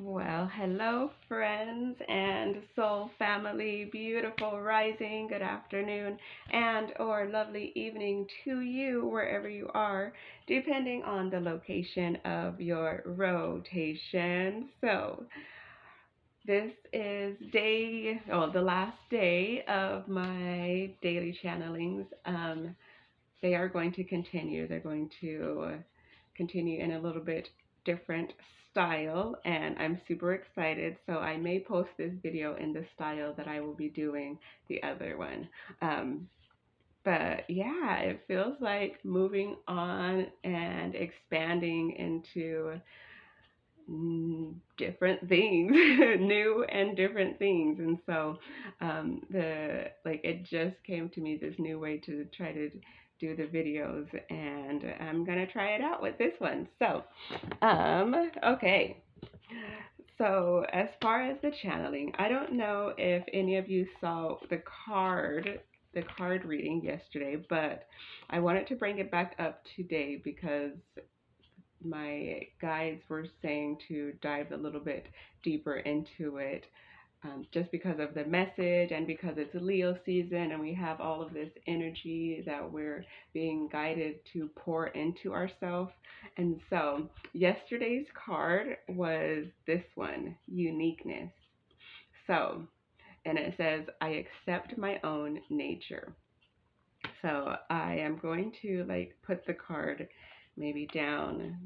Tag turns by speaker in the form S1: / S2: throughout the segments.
S1: Well, hello, friends and soul family. Beautiful rising, good afternoon, and or lovely evening to you wherever you are, depending on the location of your rotation. This is the last day of my daily channelings. They are going to continue. They're going to continue in a little bit different style, and I'm super excited. So I may post this video in the style that I will be doing the other one. Um, but yeah, it feels like moving on and expanding into different things, new and different things. And so the like it just came to me, this new way to try to do the videos, and I'm gonna try it out with this one. Okay. So as far as the channeling, I don't know if any of you saw the card reading yesterday, but I wanted to bring it back up today because my guides were saying to dive a little bit deeper into it, just because of the message and because it's Leo season and we have all of this energy that we're being guided to pour into ourselves. And so yesterday's card was this one, uniqueness. So, and it says, I accept my own nature. So I am going to like put the card maybe down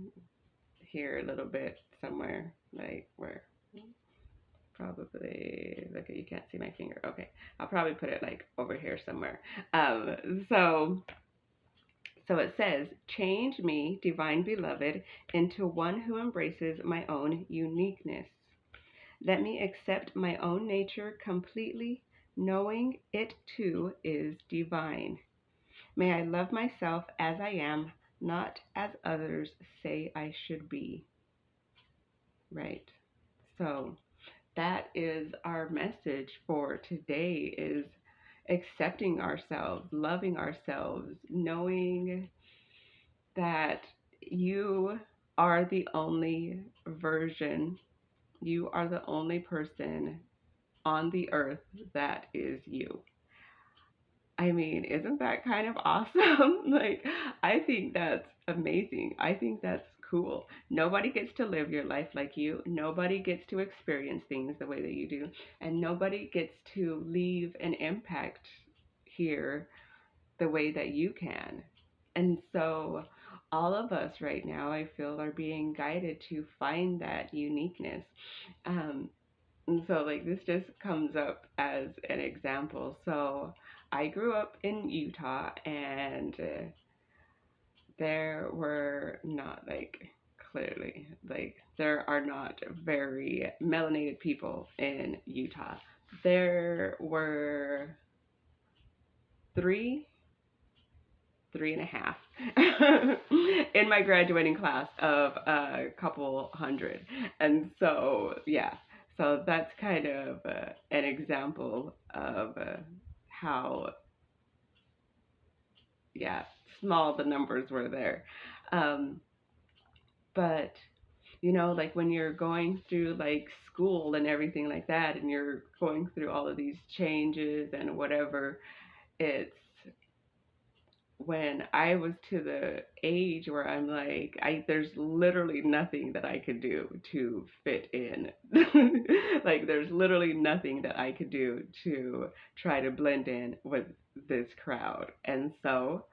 S1: here a little bit somewhere, like where probably, look, you can't see my finger. Okay, I'll probably put it like over here somewhere. Um, so so it says, change me, divine beloved, into one who embraces my own uniqueness. Let me accept my own nature completely, knowing it too is divine. May I love myself as I am, not as others say I should be. Right. So that is our message for today, is accepting ourselves, loving ourselves, knowing that you are the only version, you are the only person on the earth that is you. I mean, isn't that kind of awesome? Like, I think that's amazing. I think that's cool. Nobody gets to live your life like you. Nobody gets to experience things the way that you do. And nobody gets to leave an impact here the way that you can. And so, all of us right now, I feel, are being guided to find that uniqueness. Um, and so, like, this just comes up as an example. So, I grew up in Utah, and there were not, like, clearly, like, there are not very melanated people in Utah. There were three, three and a half in my graduating class of a couple hundred. And so, yeah, so that's kind of an example of how, yeah, small the numbers were there. Um, but, like when you're going through like school and everything like that, and you're going through all of these changes and whatever, it's when I was to the age where I'm like, there's literally nothing that I could do to fit in. Like there's literally nothing that I could do to try to blend in with this crowd. And so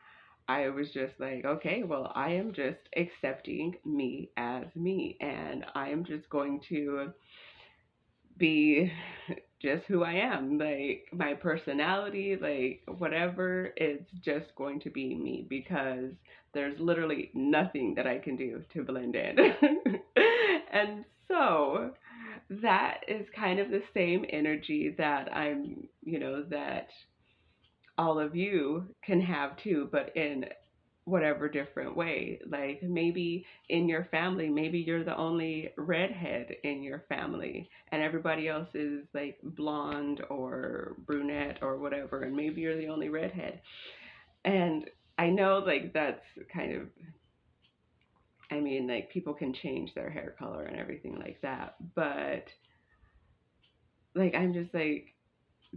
S1: I was just like, okay, well, I am just accepting me as me, and I am just going to be just who I am. Like my personality, like whatever, it's just going to be me because there's literally nothing that I can do to blend in. And so that is kind of the same energy that that all of you can have too, but in whatever different way. Like maybe in your family, maybe you're the only redhead in your family and everybody else is like blonde or brunette or whatever, and maybe you're the only redhead. And I know like that's kind of I mean, like people can change their hair color and everything like that, but like I'm just like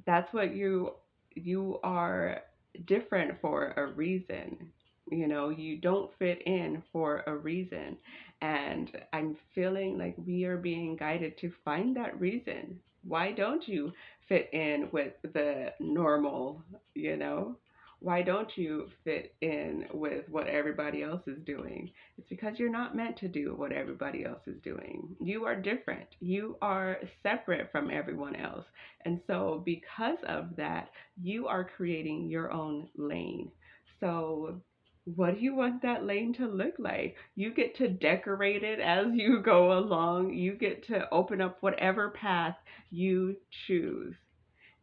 S1: that's what you are different for a reason. You know, you don't fit in for a reason. And I'm feeling like we are being guided to find that reason. Why don't you fit in with the normal, you know? Why don't you fit in with what everybody else is doing? It's because you're not meant to do what everybody else is doing. You are different. You are separate from everyone else. And so, because of that, you are creating your own lane. So, what do you want that lane to look like? You get to decorate it as you go along. You get to open up whatever path you choose.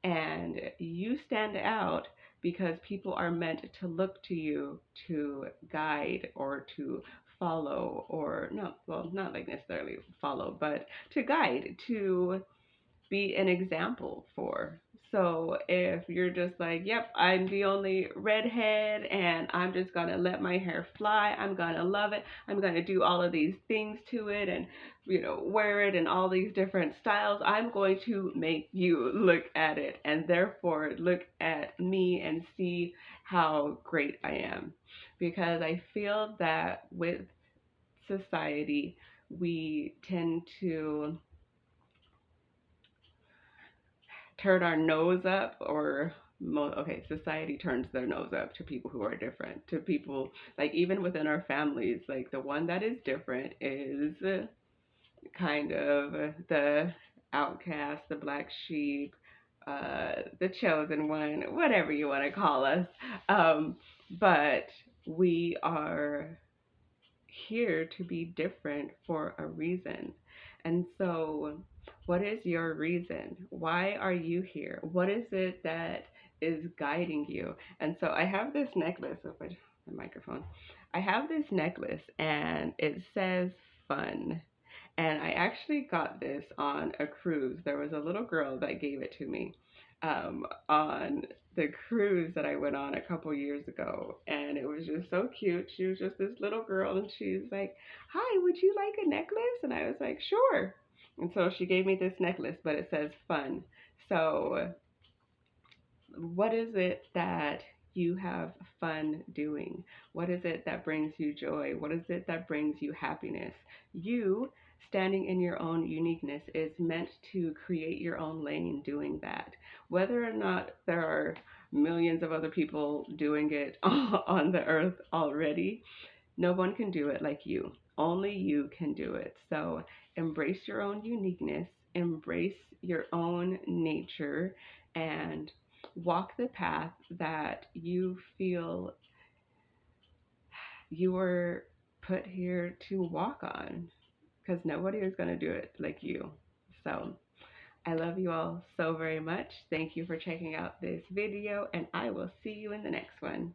S1: And you stand out because people are meant to look to you to guide or to follow, or no, well, not like necessarily follow, but to guide, to be an example for. So if you're just like, yep, I'm the only redhead and I'm just gonna let my hair fly, I'm gonna love it, I'm gonna do all of these things to it and wear it in all these different styles, I'm going to make you look at it and therefore look at me and see how great I am. Because I feel that with society, we tend to turn our nose up or okay, society turns their nose up to people who are different, to people like even within our families, like the one that is different is kind of the outcast, the black sheep, the chosen one, whatever you want to call us. um, but we are here to be different for a reason. And so, what is your reason? Why are you here? What is it that is guiding you? And so, I have this necklace. Oh, wait, the microphone. I have this necklace, and it says fun. And I actually got this on a cruise. There was a little girl that gave it to me on the cruise that I went on a couple years ago. And it was just so cute. She was just this little girl, and she's like, "Hi, would you like a necklace?" And I was like, "Sure." And so she gave me this necklace, but it says fun. So what is it that you have fun doing? What is it that brings you joy? What is it that brings you happiness? You standing in your own uniqueness is meant to create your own lane doing that. Whether or not there are millions of other people doing it on the earth already, no one can do it like you. Only you can do it. So embrace your own uniqueness, embrace your own nature, and walk the path that you feel you were put here to walk on, because nobody is going to do it like you. So I love you all so very much. Thank you for checking out this video, and I will see you in the next one.